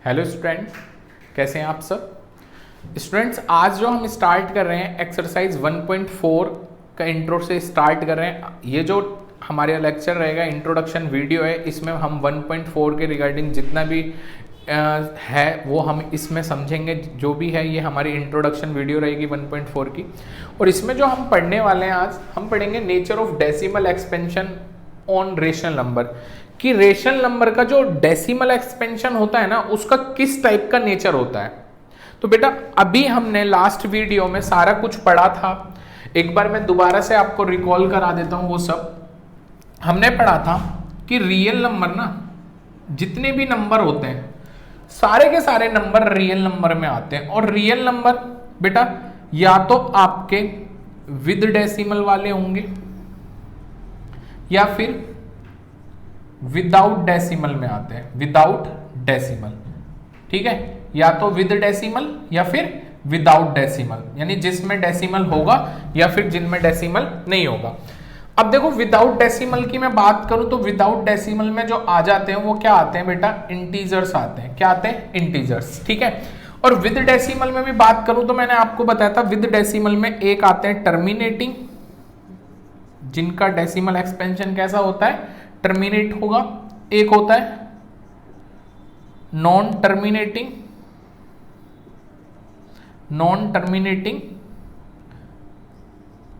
Hello students, कैसे हैं आप सब। स्टूडेंट्स, आज जो हम स्टार्ट कर रहे हैं एक्सरसाइज 1.4 का इंट्रो से स्टार्ट कर रहे हैं। ये जो हमारा लेक्चर रहेगा इंट्रोडक्शन वीडियो है, इसमें हम 1.4 के रिगार्डिंग जितना भी है वो हम इसमें समझेंगे। जो भी है ये हमारी इंट्रोडक्शन वीडियो रहेगी 1.4 की। और इसमें जो हम पढ़ने वाले हैं, आज हम पढ़ेंगे nature of decimal expansion on rational number, कि रेशनल नंबर का जो डेसिमल एक्सपेंशन होता है ना, उसका किस टाइप का नेचर होता है। तो बेटा अभी हमने लास्ट वीडियो में सारा कुछ पढ़ा था। एक बार मैं दोबारा से आपको रिकॉल करा देता हूं। वो सब हमने पढ़ा था कि रियल नंबर ना, जितने भी नंबर होते हैं सारे के सारे नंबर रियल नंबर में आते हैं। और रियल नंबर बेटा या तो आपके विद डेसिमल वाले होंगे या फिर विदाउट डेसिमल में आते हैं। विदाउट डेसिमल, ठीक है, या तो विद डेसिमल या फिर विदाउट डेसिमल, यानी जिसमें डेसिमल होगा या फिर जिनमें डेसिमल नहीं होगा। अब देखो विदाउट डेसिमल की मैं बात करूं तो विदाउट डेसिमल में जो आ जाते हैं वो क्या आते हैं बेटा, इंटीजर्स आते हैं। क्या आते हैं? इंटीजर्स, ठीक है। और विद डेसिमल में भी बात करूं तो मैंने आपको बताया था विद डेसिमल में एक आते हैं टर्मिनेटिंग, जिनका डेसिमल एक्सपेंशन कैसा होता है, टर्मिनेट होगा। एक होता है non terminating, non terminating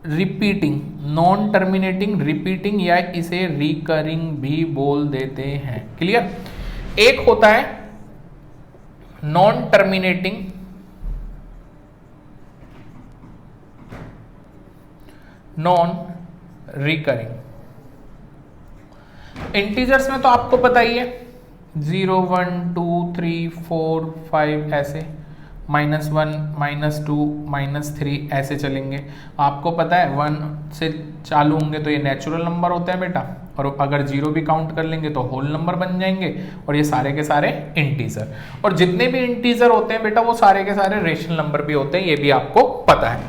repeating, non terminating repeating, या इसे रिकरिंग भी बोल देते हैं। क्लियर? एक होता है non terminating, non recurring. Integers में तो आपको पता ही है 0 1 2 3 4 5 ऐसे, -1 -2 -3 ऐसे चलेंगे। आपको पता है 1 से चालू होंगे तो ये नेचुरल नंबर होते हैं बेटा, और अगर 0 भी काउंट कर लेंगे तो होल नंबर बन जाएंगे। और ये सारे के सारे इंटीजर, और जितने भी इंटीजर होते हैं बेटा वो सारे के सारे रेशनल नंबर भी होते हैं, ये भी आपको पता है।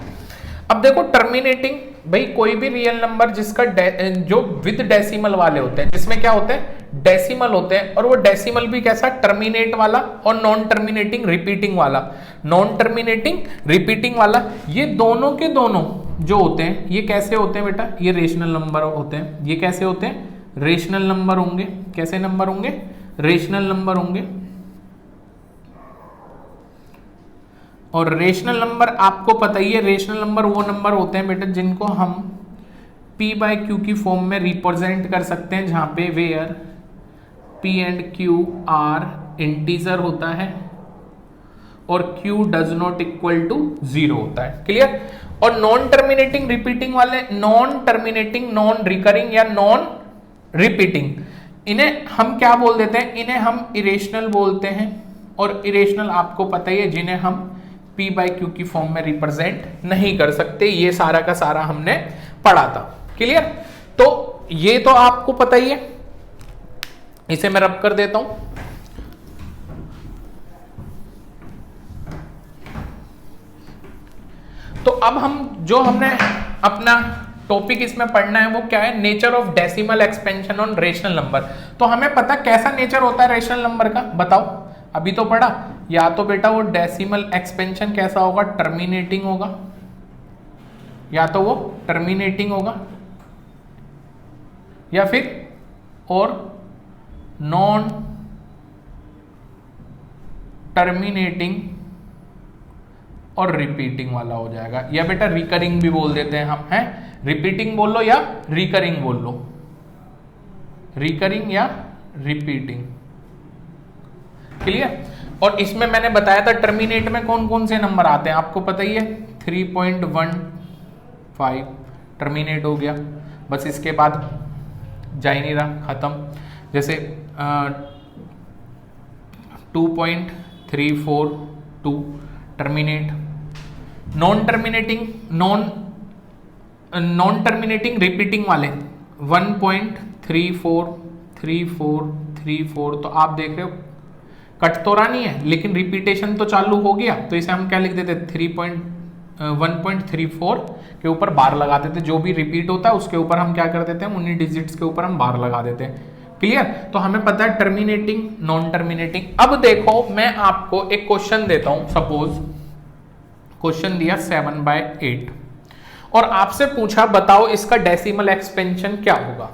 अब देखो टर्मिनेटिंग, भाई कोई भी रियल नंबर जिसका जो विद डेसिमल वाले होते हैं, जिसमें क्या होते हैं, डेसिमल होते हैं, और वो डेसिमल भी कैसा, टर्मिनेट वाला और नॉन टर्मिनेटिंग रिपीटिंग वाला। नॉन टर्मिनेटिंग रिपीटिंग वाला, ये दोनों के दोनों जो होते हैं ये कैसे होते हैं बेटा, ये रेशनल नंबर होते हैं। ये कैसे होते हैं? रेशनल नंबर होंगे। कैसे नंबर होंगे? रेशनल नंबर होंगे। और रेशनल नंबर आपको पता ही है, रेशनल नंबर वो नंबर होते हैं बेटा जिनको हम p/q की फॉर्म में रिप्रेजेंट कर सकते हैं, जहां पे where p and q are integer होता है और q does not equal to 0 होता है। क्लियर? और नॉन टर्मिनेटिंग रिपीटिंग वाले, नॉन टर्मिनेटिंग, नॉन रिकरिंग या नॉन रिपीटिंग, इन्हें हम क्या बोल देते हैं, इन्हें हम इरेशनल बोलते हैं। और इरेशनल आपको पता ही है, जिन्हें हम p/q की फॉर्म में रिप्रेजेंट नहीं कर सकते। ये सारा का सारा हमने पढ़ा था। क्लियर? तो ये तो आपको पता ही है, इसे मैं रब कर देता हूं। तो अब हम जो हमने अपना टॉपिक इसमें पढ़ना है वो क्या है, nature of decimal expansion on rational number. तो हमें पता कैसा नेचर होता है रेशनल नंबर का, बताओ। अभी तो पढ़ा, या तो बेटा वो डेसिमल एक्सपेंशन कैसा होगा, टर्मिनेटिंग होगा, या तो वो टर्मिनेटिंग होगा, या फिर और नॉन टर्मिनेटिंग और रिपीटिंग वाला हो जाएगा। या बेटा रिकरिंग भी बोल देते हैं हम, हैं, रिपीटिंग बोल लो या रिकरिंग बोल लो, रिकरिंग या रिपीटिंग। क्लियर? और इसमें मैंने बताया था टर्मिनेट में कौन कौन से नंबर आते हैं, आपको पता ही है 3.15 टर्मिनेट हो गया, बस इसके बाद जा ही नहीं रहा, खत्म। जैसे 2.342 terminate. Non terminating, non terminating repeating वाले 1.343434, तो आप देख रहे हो कट तो रहा नहीं है, लेकिन रिपीटेशन तो चालू हो गया। तो इसे हम क्या लिख देते, 1.34 के ऊपर बार लगा देते। जो भी रिपीट होता है उसके ऊपर हम क्या कर देते हैं, उन्हीं डिजिट्स के ऊपर हम बार लगा देते हैं। क्लियर? तो हमें पता है टर्मिनेटिंग, नॉन टर्मिनेटिंग। अब देखो मैं आपको एक क्वेश्चन देता हूं, सपोज क्वेश्चन दिया 7/8 और आपसे पूछा बताओ इसका डेसिमल एक्सपेंशन क्या होगा।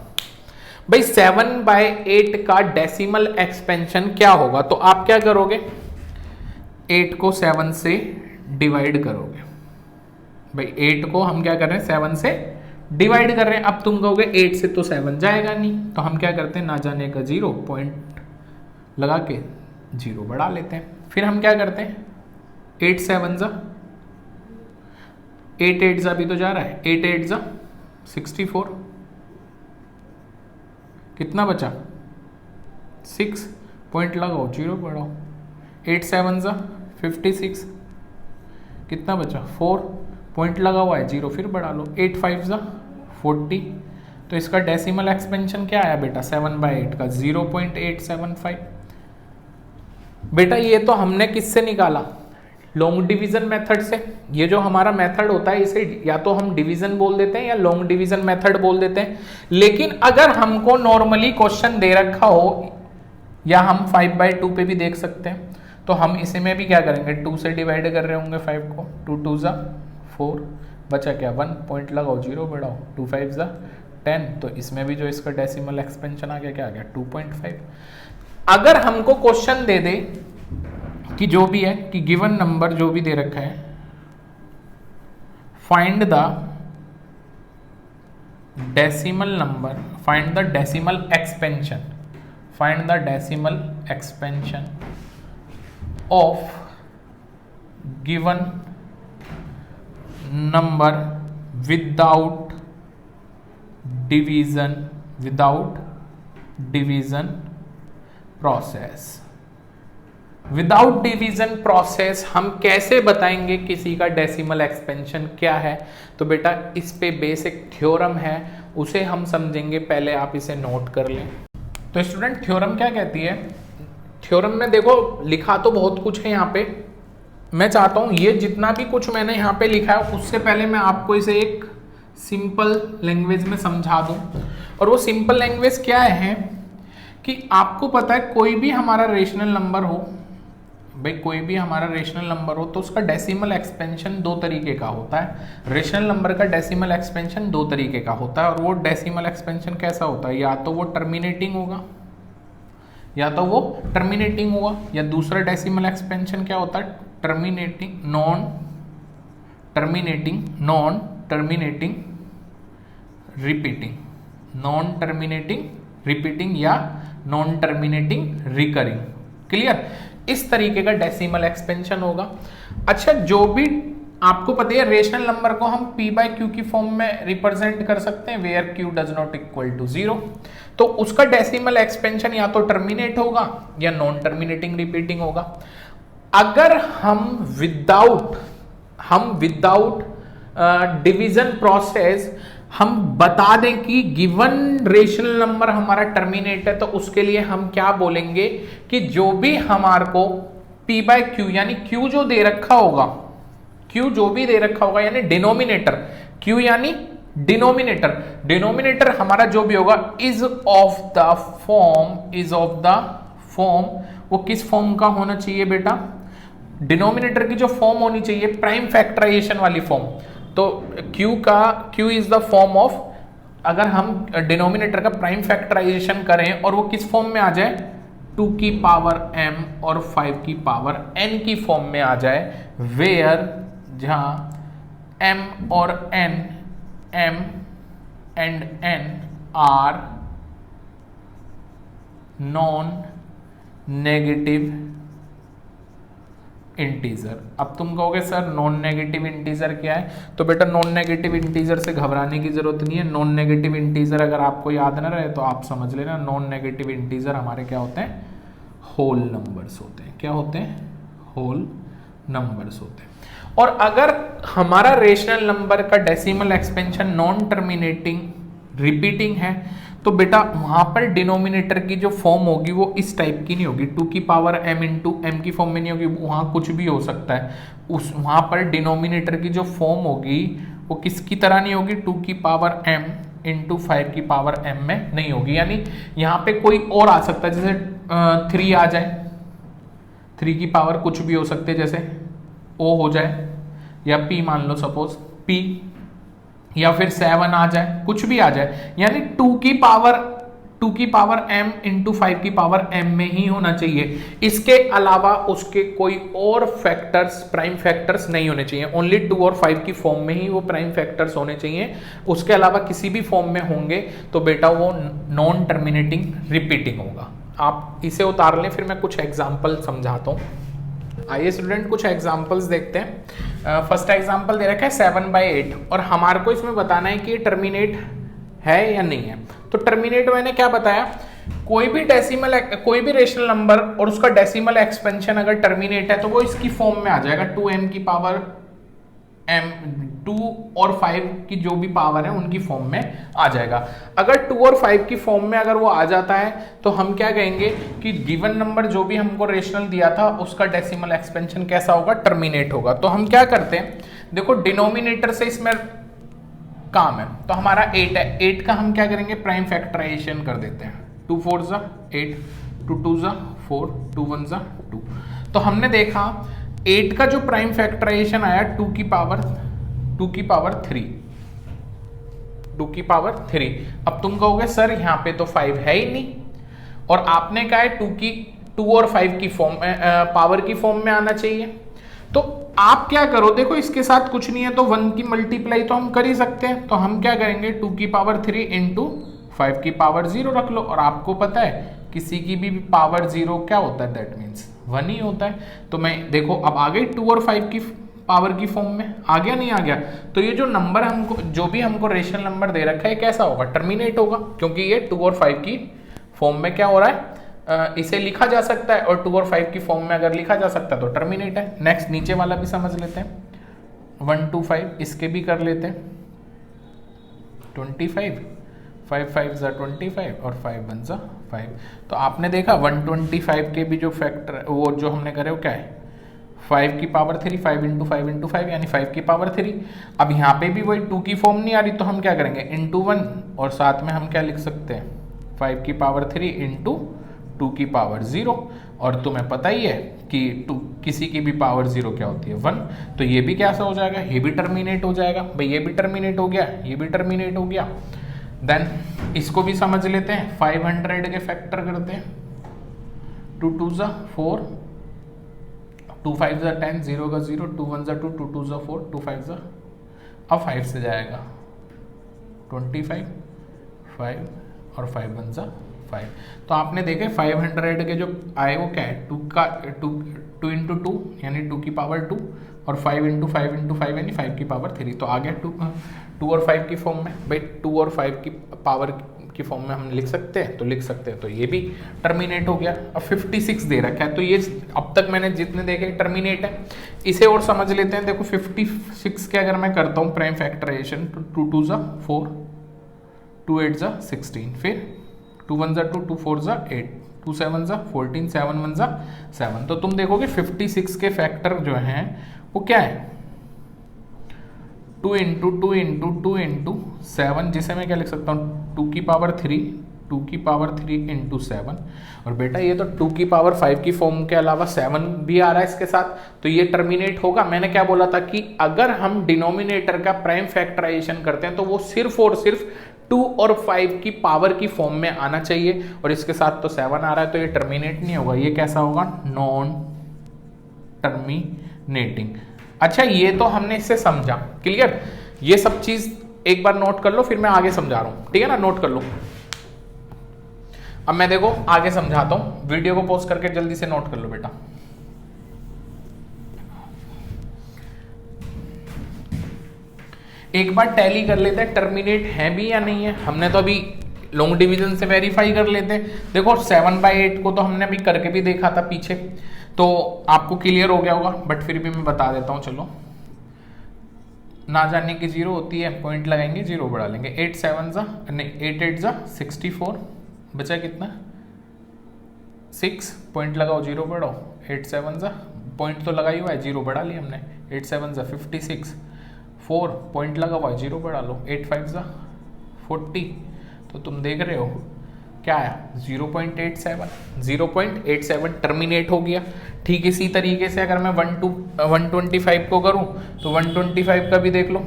भाई 7/8 का डेसिमल एक्सपेंशन क्या होगा? तो आप क्या करोगे, 8 को 7 से डिवाइड करोगे। भाई 8 को हम क्या कर रहे हैं, 7 से डिवाइड कर रहे हैं। अब तुम कहोगे 8 से तो 7 जाएगा नहीं, तो हम क्या करते हैं, ना जाने का 0 पॉइंट लगा के 0 बढ़ा लेते हैं। फिर हम क्या करते हैं, 8 7 जा 8 8 जा भी तो जा रहा है, 8 8 जा 64, कितना बचा 6, पॉइंट लगाओ 0 बढ़ाओ, 8 7 जा 56, कितना बचा 4, पॉइंट लगा हुआ है 0 फिर बढ़ा लो, 8 5 जा 40। तो इसका डेसिमल एक्सपेंशन क्या आया बेटा 7/8 का 0.875। बेटा ये तो हमने किससे निकाला, लॉन्ग डिवीजन मेथड से। ये जो हमारा मेथड होता है इसे या तो हम डिवीजन बोल देते हैं या लॉन्ग डिवीजन मेथड बोल देते हैं। लेकिन अगर हमको नॉर्मली क्वेश्चन दे रखा हो, या हम 5/2 पे भी देख सकते हैं, तो हम इसे में भी क्या करेंगे, 2 से डिवाइड कर रहे होंगे 5 को, 2 2 जा 4, बचा क्या 1, पॉइंट लगाओ 0 बढ़ाओ, 2 5 जा 10। तो इसमें भी जो इसका डेसिमल एक्सपेंशन आ गया क्या आ गया 2.5। अगर हमको क्वेश्चन दे दे कि जो भी है कि गिवन नंबर जो भी दे रखा है, find the decimal number, find the decimal expansion, find the decimal expansion of given number without division, without division process. Without division process हम कैसे बताएंगे किसी का डेसिमल एक्सपेंशन क्या है? तो बेटा इस पे बेसिक थ्योरम है, उसे हम समझेंगे, पहले आप इसे नोट कर लें। तो स्टूडेंट थ्योरम क्या कहती है, थ्योरम में देखो लिखा तो बहुत कुछ है यहाँ पे, मैं चाहता हूँ ये जितना भी कुछ मैंने यहाँ पे लिखा है उससे पहले मैं आपको इसे एक सिंपल लैंग्वेज में समझा दूँ। और वो सिंपल लैंग्वेज क्या है कि आपको पता है कोई भी हमारा रेशनल नंबर हो, भाई कोई भी हमारा रेशनल नंबर हो तो उसका डेसिमल एक्सपेंशन 2 तरीके का होता है। रेशनल नंबर का डेसिमल एक्सपेंशन 2 तरीके का होता है, और वो डेसिमल एक्सपेंशन कैसा होता है, या तो वो टर्मिनेटिंग होगा, या तो वो टर्मिनेटिंग होगा, या दूसरा डेसिमल एक्सपेंशन क्या होता है, terminating, non terminating, non terminating repeating, non terminating repeating, या नॉन टर्मिनेटिंग रिकरिंग। क्लियर? इस तरीके का डेसिमल एक्सपेंशन होगा। अच्छा, जो भी आपको पता है रेशनल नंबर को हम p/q की फॉर्म में रिप्रेजेंट कर सकते हैं, where q does not equal to 0, तो उसका डेसिमल एक्सपेंशन या तो टर्मिनेट होगा या नॉन टर्मिनेटिंग रिपीटिंग होगा। अगर हम विदाउट डिवीजन प्रोसेस हम बता दें कि गिवन रेशनल नंबर हमारा टर्मिनेट है, तो उसके लिए हम क्या बोलेंगे कि जो भी हमारे को p/q यानी q जो दे रखा होगा, q जो भी दे रखा होगा यानी डिनोमिनेटर, q यानी डिनोमिनेटर हमारा जो भी होगा इज ऑफ द फॉर्म, वो किस फॉर्म का होना चाहिए बेटा, डिनोमिनेटर की जो फॉर्म होनी चाहिए प्राइम फैक्टराइजेशन वाली फॉर्म। तो q is the form of, अगर हम डिनोमिनेटर का प्राइम फैक्टराइजेशन करें और वो किस फॉर्म में आ जाए, 2 की पावर m और 5 की पावर n की फॉर्म में आ जाए, वेयर जहां m और n, m and n are non negative integer. अब तुम कहोगे सर नॉन नेगेटिव इंटीजर क्या है, तो बेटा नॉन नेगेटिव इंटीजर से घबराने की जरूरत नहीं है। नॉन नेगेटिव इंटीजर अगर आपको याद ना रहे तो आप समझ लेना, नॉन नेगेटिव इंटीजर हमारे क्या होते हैं, होल नंबर्स होते हैं। क्या होते हैं, होल नंबर्स होते हैं। और अगर हमारा रेशनल नंबर का decimal expansion non terminating repeating है, तो बेटा वहां पर डिनोमिनेटर की जो फॉर्म होगी वो इस टाइप की नहीं होगी, 2 की पावर m इंटू एम की फॉर्म में नहीं होगी, वहां कुछ भी हो सकता है। उस वहां पर डिनोमिनेटर की जो फॉर्म होगी वो किसकी तरह नहीं होगी, 2 की पावर m इंटू 5 की पावर m में नहीं होगी, यानी यहाँ पे कोई और आ सकता है, जैसे 3 आ जाए, 3 की पावर कुछ भी हो सकते, जैसे o हो जाए या p मान लो सपोज p, या फिर 7 आ जाए, कुछ भी आ जाए, यानी 2 की पावर m इंटू 5 की पावर m में ही होना चाहिए। इसके अलावा उसके कोई और फैक्टर्स, प्राइम फैक्टर्स नहीं होने चाहिए। ओनली 2 और 5 की फॉर्म में ही वो प्राइम फैक्टर्स होने चाहिए, उसके अलावा किसी भी फॉर्म में होंगे तो बेटा वो नॉन टर्मिनेटिंग रिपीटिंग होगा। आप इसे उतार लें, फिर मैं कुछ एग्जाम्पल समझाता हूँ। आइए स्टूडेंट कुछ एग्जाम्पल्स देखते हैं। फर्स्ट एग्जाम्पल दे रखा है 7/8 और हमारे को इसमें बताना है कि ये टर्मिनेट है या नहीं है। तो टर्मिनेट मैंने क्या बताया, कोई भी रेशनल नंबर और उसका डेसिमल एक्सपेंशन अगर टर्मिनेट है तो वो इसकी फॉर्म में आ जाएगा, 2m की पावर m, 2 और 5 की जो भी पावर है उनकी फॉर्म में आ जाएगा। अगर 2 और 5 की फॉर्म में अगर वो आ जाता है तो हम क्या कहेंगे कि गिवन नंबर जो भी हमको रेशनल दिया था उसका डेसिमल एक्सपेंशन कैसा होगा, टर्मिनेट होगा। तो हम क्या करते हैं, देखो डिनोमिनेटर से इसमें काम है, तो हमारा 8 है, 8 का हम क्या करेंगे, प्राइम फैक्टराइजेशन कर देते हैं। 2 4 ज़ा 8, 2 2 ज़ा 4, 2 1 ज़ा 2। तो हमने देखा 8 का जो प्राइम फैक्टराइजेशन आया 2 की पावर 3, 2 की पावर 3। अब तुम कहोगे सर यहाँ पे तो 5 है ही नहीं, और आपने कहा है 2 और 5 की फॉर्म पावर की फॉर्म में आना चाहिए। तो आप क्या करो, देखो इसके साथ कुछ नहीं है तो 1 की मल्टीप्लाई तो हम कर ही सकते हैं। तो हम क्या करेंगे, 2 की पावर 3 इंटू 5 की पावर 0 रख लो। और आपको पता है किसी की भी पावर 0 क्या होता है, दैट मीन्स 1 ही होता है। तो मैं देखो अब आ गई 2 और 5 की पावर की फॉर्म में, आ गया नहीं आ गया। तो ये जो नंबर हमको, जो भी हमको रेशनल नंबर दे रखा है कैसा होगा, टर्मिनेट होगा, क्योंकि ये 2 और 5 की फॉर्म में क्या हो रहा है, इसे लिखा जा सकता है। और 2 और 5 की फॉर्म में अगर लिखा जा सकता है तो टर्मिनेट है। नेक्स्ट नीचे वाला भी समझ लेते हैं, 1 2 5 इसके भी कर लेते हैं। 25, 5 5 ज़ा 25 और 5 1 ज़ा 5। तो आपने देखा 125 के भी जो फैक्टर वो जो हमने करे वो क्या है, 5 की पावर 3, 5 इंटू 5 इंटू 5 यानी 5 की पावर 3। अब यहाँ पे भी वही 2 की फॉर्म नहीं आ रही तो हम क्या करेंगे, इंटू 1, और साथ में हम क्या लिख सकते हैं, 5 की पावर 3 इंटू 2 की पावर 0। और तुम्हें पता ही है कि 2 किसी की भी पावर 0 क्या होती है, 1। तो ये भी कैसा हो जाएगा, ये भी टर्मिनेट हो जाएगा। भाई ये भी टर्मिनेट हो गया, ये भी टर्मिनेट हो गया। देन इसको भी समझ लेते हैं, 500 के फैक्टर करते हैं। 2 2 ज़ा 4, 2 5 ज़ा 10, 0 का 0, 2 1 ज़ा 2, 2 2 ज़ा 4, 2 5 ज़ा, अब 5 से जाएगा 25, 5 और 5 1 ज़ा 5। तो आपने देखे 500 के जो आए वो क्या है, 2 इंटू 2 यानी 2 की पावर 2, और 5 इंटू 5 इंटू 5 यानी 5 की पावर 3। तो आ गया 2 और 5 की फॉर्म में। भाई 2 और 5 की पावर की फॉर्म में हम लिख सकते हैं, तो लिख सकते हैं। तो ये भी टर्मिनेट हो गया। अब 56 दे रखा है, तो ये अब तक मैंने जितने देखे टर्मिनेट है। इसे और समझ लेते हैं। देखो 56 के अगर मैं करता हूँ प्राइम फैक्टराइजेशन, तो 2 2 ज़ा 4, 2 8 ज़ा 16, फिर 2 1 ज़ा 2, 2 4 ज़ा 8, 2 7 ज़ा 14, 7 1 ज़ा 7। तो तुम देखोगे 56 के फैक्टर जो हैं वो क्या है, 2 इंटू 2 इंटू 2 इंटू 7, जिसे मैं क्या लिख सकता हूँ, 2 की पावर 3, 2 की पावर 3 इंटू 7। और बेटा ये तो 2 की पावर 5 की फॉर्म के अलावा 7 भी आ रहा है इसके साथ, तो ये टर्मिनेट होगा। मैंने क्या बोला था कि अगर हम डिनोमिनेटर का प्राइम फैक्टराइजेशन करते हैं तो वो सिर्फ और सिर्फ 2 और 5 की पावर की फॉर्म में आना चाहिए, और इसके साथ तो 7 आ रहा है तो ये टर्मिनेट नहीं होगा। ये कैसा होगा, नॉन टर्मिनेटिंग। अच्छा ये तो हमने इससे समझा, क्लियर। ये सब चीज एक बार नोट कर लो, फिर मैं आगे समझा रहा हूं, ठीक है ना, नोट कर लो। अब मैं देखो आगे समझाता हूं, वीडियो को पॉज करके जल्दी से नोट कर लो बेटा। एक बार टैली कर लेते हैं टर्मिनेट है भी या नहीं है। हमने तो अभी लॉन्ग डिवीजन से वेरीफाई कर लेते हैं। देखो 7/8 को तो हमने अभी करके भी देखा था पीछे, तो आपको क्लियर हो गया होगा, बट फिर भी मैं बता देता हूँ। चलो, ना जानने की 0 होती है, पॉइंट लगाएंगे 0 बढ़ा लेंगे। 8 7 ज़ा नहीं 8 8 ज़ा 64, बचा कितना 6, पॉइंट लगाओ 0 बढ़ाओ। 8 7 ज़ा पॉइंट तो लगा ही हुआ है, 0 बढ़ा लिया हमने। 8 7 ज़ा 56, 4 पॉइंट लगा हुआ है 0 बढ़ा लो। 8 5 ज़ा 40, तो तुम देख रहे हो क्या आया 0.87, 0.87 टर्मिनेट हो गया। ठीक इसी तरीके से अगर मैं 125 को करूं तो 125 का भी देख लो,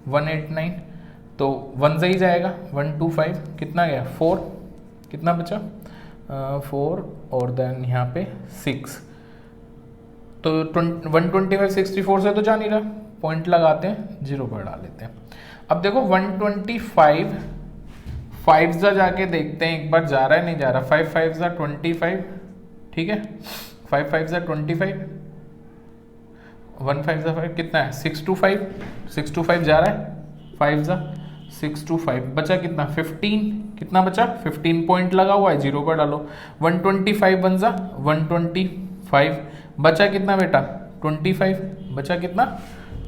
189, तो 1 से ही जाएगा, 125 कितना गया 4, कितना बचा 4 और देन यहाँ पे 6, तो 125 64 से तो जा नहीं रहा, पॉइंट लगाते हैं, 0 पर डाल लेते हैं। अब देखो 125 5 जा जाके देखते हैं एक बार जा रहा है नहीं जा रहा, 5 5 जा 25, ठीक है 5 5 जा 25, 1 5 जा 5 कितना है 625, 625 जा रहा है, 5 जा 625 बचा कितना 15, कितना बचा 15 पॉइंट लगा हुआ है, 0 पर डालो, 125 बन जा 125 बचा कितना बेटा 25, बचा कितना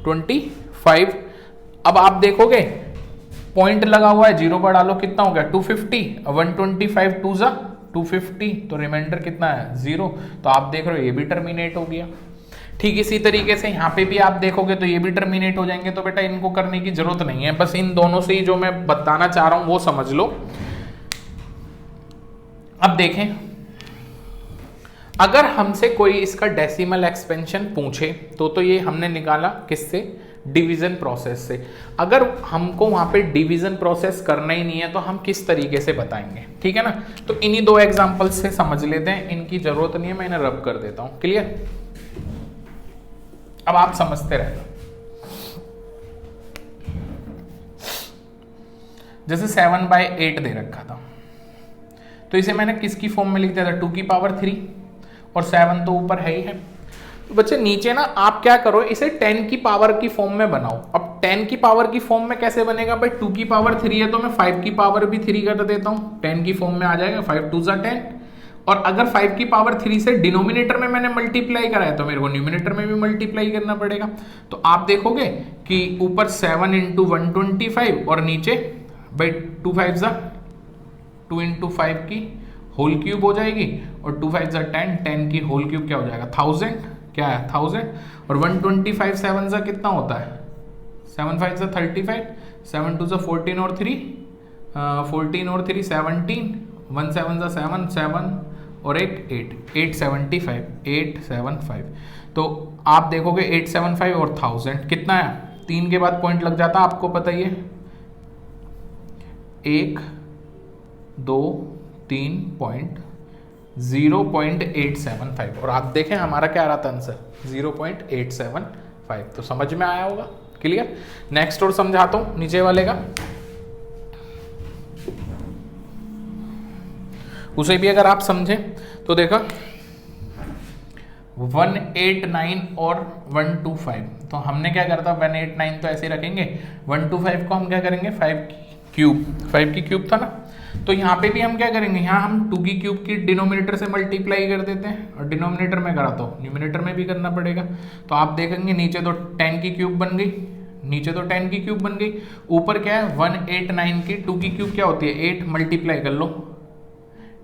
25। अब आप देखोगे पॉइंट लगा हुआ है, 0 पर डालो, कितना हो गया 250, 125 2 जा 250, तो रिमाइंडर कितना है 0, तो आप देख रहे हो ये भी टर्मिनेट हो गया। ठीक इसी तरीके से यहाँ पे भी आप देखोगे तो ये भी टर्मिनेट हो जाएंगे, तो बेटा इनको करने की जरूरत नहीं है, बस इन दोनों से ही जो मैं बताना चाह रहा हूं वो समझ लो। अब देखें, अगर हमसे कोई इसका डेसिमल एक्सपेंशन पूछे तो ये हमने निकाला किससे, डिवीजन प्रोसेस से। अगर हमको वहां पे डिवीजन प्रोसेस करना ही नहीं है तो हम किस तरीके से बताएंगे, ठीक है ना। तो इन्हीं दो एग्जांपल से समझ लेते हैं, इनकी जरूरत नहीं है, मैं इन्हें रब कर देता हूं, क्लियर। अब आप समझते रहना, जैसे 7/8 दे रखा था, तो इसे मैंने किसकी फॉर्म में लिख दिया था 2 की पावर 3, और 7 तो ऊपर है ही है। तो बच्चे नीचे ना आप क्या करो, इसे 10 की पावर की फॉर्म में बनाओ। अब 10 की पावर की फॉर्म में कैसे बनेगा भाई, 2 की पावर 3 है तो मैं 5 की पावर भी 3 कर देता हूं, 10 की फॉर्म में आ जाएगा, 5 2 जा 10। और अगर 5 की पावर 3 से डिनोमिनेटर में मैंने मल्टीप्लाई करा है तो मेरे को न्यूमिनेटर में भी मल्टीप्लाई करना पड़ेगा। तो आप देखोगे कि ऊपर 7 × 125 और नीचे भाई 2 5 जा 2 × 5 की होल क्यूब हो जाएगी, और 2 5 जा 10, 10 की होल क्यूब क्या हो जाएगा 1000, क्या है 1000, और 125 7 जा कितना होता है 7 5 जा 35, 7 2 जा 14 और 3 14 और 3 17, 1 7 जा 7 7 और 1 8 875 875। तो आप देखोगे 875 और 1000 कितना है, 3 के बाद पॉइंट लग जाता, आपको पता ही है, 1 2 3 पॉइंट 0.875, और आप देखें हमारा क्या आ रहा था आंसर 0.875। तो समझ में आया होगा, क्लियर। नेक्स्ट और समझाता हूं नीचे वाले का, उसे भी अगर आप समझें तो देखा 189 और 125, तो हमने क्या करता 189 तो ऐसे रखेंगे, 125 को हम क्या करेंगे 5 की क्यूब था ना, तो यहाँ पे भी हम क्या करेंगे, यहाँ हम 2 की क्यूब की डिनोमिनेटर से मल्टीप्लाई कर देते हैं, और डिनोमिनेटर में कराता हूँ न्यूमिनेटर में भी करना पड़ेगा। तो आप देखेंगे नीचे तो 10 की क्यूब बन गई, नीचे तो 10 की क्यूब बन गई, ऊपर क्या है 189 की 2 की क्यूब क्या होती है 8, मल्टीप्लाई कर लो,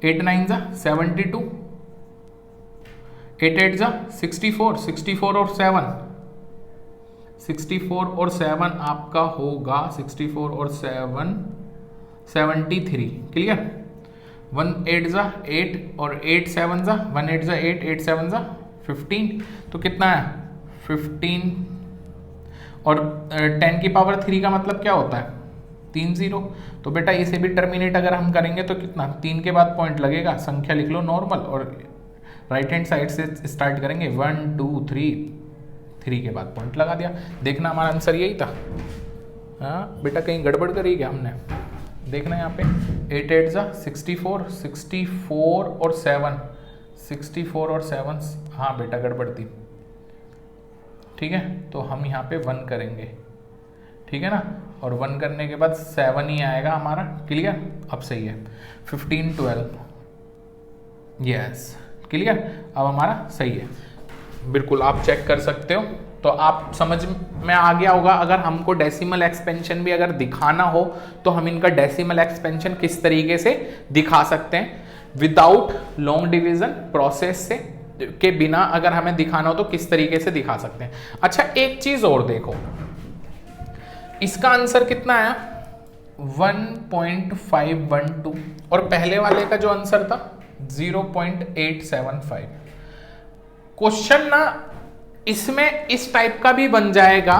8 9 जा 72, 8 8 जा 64, 64 और 7 64 और 7 आपका होगा 64 और 7 73, क्लियर। 1 8 जा 8 और 8 7 जा 1 8 जा 8 8 7 जा 15, तो कितना है 15, और 10 की पावर 3 का मतलब क्या होता है 3 0, तो बेटा इसे भी टर्मिनेट अगर हम करेंगे तो कितना 3 के बाद पॉइंट लगेगा, संख्या लिख लो नॉर्मल, और राइट हैंड साइड से स्टार्ट करेंगे 1 2 3 3 के बाद पॉइंट लगा दिया। देखना हमारा आंसर यही था, हाँ बेटा कहीं गड़बड़ करी क्या हमने, देखना यहाँ पे 8 8 जा 64, 64 और 7 64 और 7, हाँ बेटा गड़बड़ थी, ठीक है। तो हम यहाँ पे 1 करेंगे, ठीक है ना, और 1 करने के बाद 7 ही आएगा हमारा, क्लियर। अब सही है 15 12, यस क्लियर, अब हमारा सही है, बिल्कुल आप चेक कर सकते हो। तो आप समझ में आ गया होगा, अगर हमको डेसिमल एक्सपेंशन भी अगर दिखाना हो तो हम इनका डेसिमल एक्सपेंशन किस तरीके से दिखा सकते हैं, विदाउट लॉन्ग डिवीजन प्रोसेस से के बिना अगर हमें दिखाना हो तो किस तरीके से दिखा सकते हैं। अच्छा एक चीज और देखो, इसका आंसर कितना आया 1.512 और पहले वाले का जो आंसर था 0.875। क्वेश्चन ना इसमें इस टाइप का भी बन जाएगा,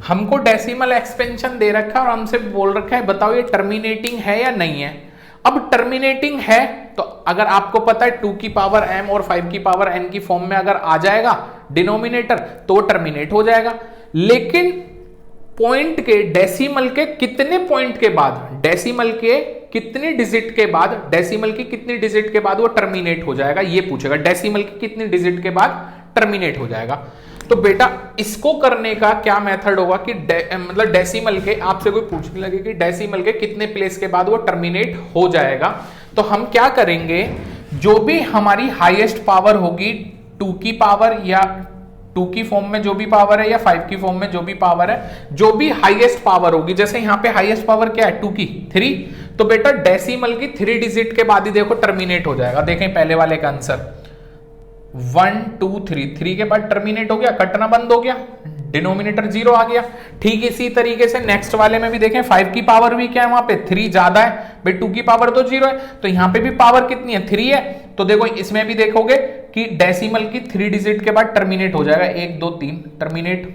हमको डेसिमल एक्सपेंशन दे रखा है और हमसे बोल रखा है बताओ ये टर्मिनेटिंग है या नहीं है। अब टर्मिनेटिंग है तो अगर आपको पता है 2 की पावर m और 5 की पावर n की फॉर्म में अगर आ जाएगा डिनोमिनेटर तो टर्मिनेट हो जाएगा। लेकिन पॉइंट के डेसिमल के कितने पॉइंट के बाद, डेसिमल के कितने डिजिट के बाद, डेसिमल की कितनी डिजिट के बाद वो टर्मिनेट हो जाएगा, ये पूछेगा। डेसिमल की कितनी डिजिट के बाद टर्मिनेट हो जाएगा। तो बेटा इसको करने का क्या मेथड होगा कि मतलब डेसिमल के, आपसे कोई पूछने लगे कि डेसिमल के कितने प्लेस के बाद वो टर्मिनेट हो जाएगा, तो हम क्या करेंगे, जो भी हमारी हाईएस्ट पावर होगी 2 की पावर या 2 की फॉर्म में जो भी पावर है या 5 की फॉर्म में जो भी पावर है, जो भी हाईएस्ट पावर होगी, जैसे यहां पे हाईएस्ट पावर क्या है 2 की 3, तो बेटा डेसिमल की 3 डिजिट के बाद ही देखो टर्मिनेट हो जाएगा। देखें पहले वाले का आंसर 1 2 3 के बाद टर्मिनेट हो गया, कटना बंद हो गया, डिनोमिनेटर 0 आ गया। ठीक इसी तरीके से नेक्स्ट वाले में भी देखें 5 की पावर भी क्या है, वहां पे 3 ज्यादा है भाई, 2 की पावर तो 0 है, तो यहां पे भी पावर कितनी है 3 है। तो देखो इसमें भी देखोगे कि डेसिमल की 3 डिजिट के बाद टर्मिनेट हो जाएगा, 1 2 3 टर्मिनेट,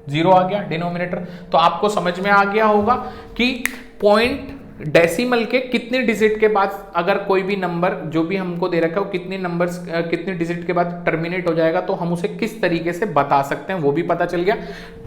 0 आ गया डिनोमिनेटर। तो आपको समझ में आ गया होगा कि पॉइंट डेसिमल के कितने डिजिट के बाद अगर कोई भी नंबर जो भी हमको दे रखा है वो कितने नंबर्स कितने डिजिट के बाद टर्मिनेट हो जाएगा, तो हम उसे किस तरीके से बता सकते हैं वो भी पता चल गया।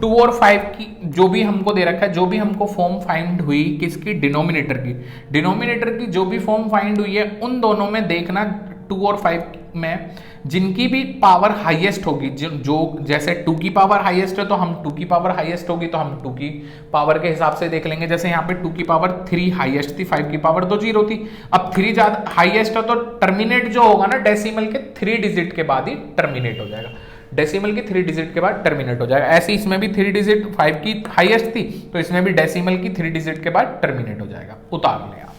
2 और 5 की जो भी हमको दे रखा है, जो भी हमको फॉर्म फाइंड हुई किसकी, डिनोमिनेटर की, डिनोमिनेटर की जो भी फॉर्म फाइंड हुई है उन दोनों में देखना 2 और 5 में जिनकी भी पावर हाईएस्ट होगी, जो जैसे 2 की पावर हाईएस्ट है तो हम 2 की पावर हाईएस्ट होगी तो हम 2 की पावर के हिसाब से देख लेंगे। जैसे यहाँ पे 2 की पावर 3 हाईएस्ट थी, 5 की पावर तो 0 थी, अब 3 ज्यादा हाईएस्ट है तो टर्मिनेट जो होगा ना डेसिमल के 3 डिजिट के बाद ही टर्मिनेट हो जाएगा, डेसिमल की 3 डिजिट के बाद टर्मिनेट हो जाएगा। ऐसे इसमें भी 3 डिजिट 5 की हाईएस्ट थी तो इसमें भी डेसिमल की 3 डिजिट के बाद टर्मिनेट हो जाएगा। उतार लें आप।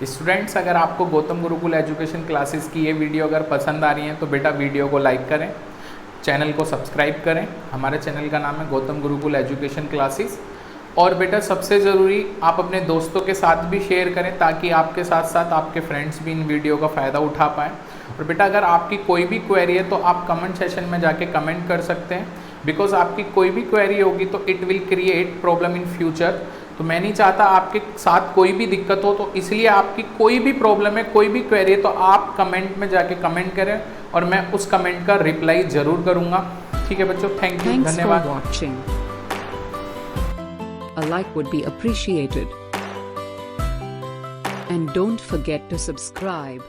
स्टूडेंट्स अगर आपको गौतम गुरुकुल एजुकेशन क्लासेस की ये वीडियो अगर पसंद आ रही है तो बेटा वीडियो को लाइक करें, चैनल को सब्सक्राइब करें। हमारे चैनल का नाम है गौतम गुरुकुल एजुकेशन क्लासेस। और बेटा सबसे ज़रूरी आप अपने दोस्तों के साथ भी शेयर करें ताकि आपके साथ साथ आपके फ्रेंड्स भी इन वीडियो का फ़ायदा उठा पाएँ। और बेटा अगर आपकी कोई भी क्वेरी है तो आप कमेंट सेशन में जाके कमेंट कर सकते हैं, बिकॉज आपकी कोई भी क्वेरी होगी तो it will create problem in future. तो मैं नहीं चाहता आपके साथ कोई भी दिक्कत हो, तो इसलिए आपकी कोई भी प्रॉब्लम है, कोई भी क्वेरी है तो आप कमेंट में जाके कमेंट करें और मैं उस कमेंट का रिप्लाई जरूर करूंगा। ठीक है बच्चों, थैंक यू, धन्यवाद। A like would be appreciated. And don't forget to subscribe.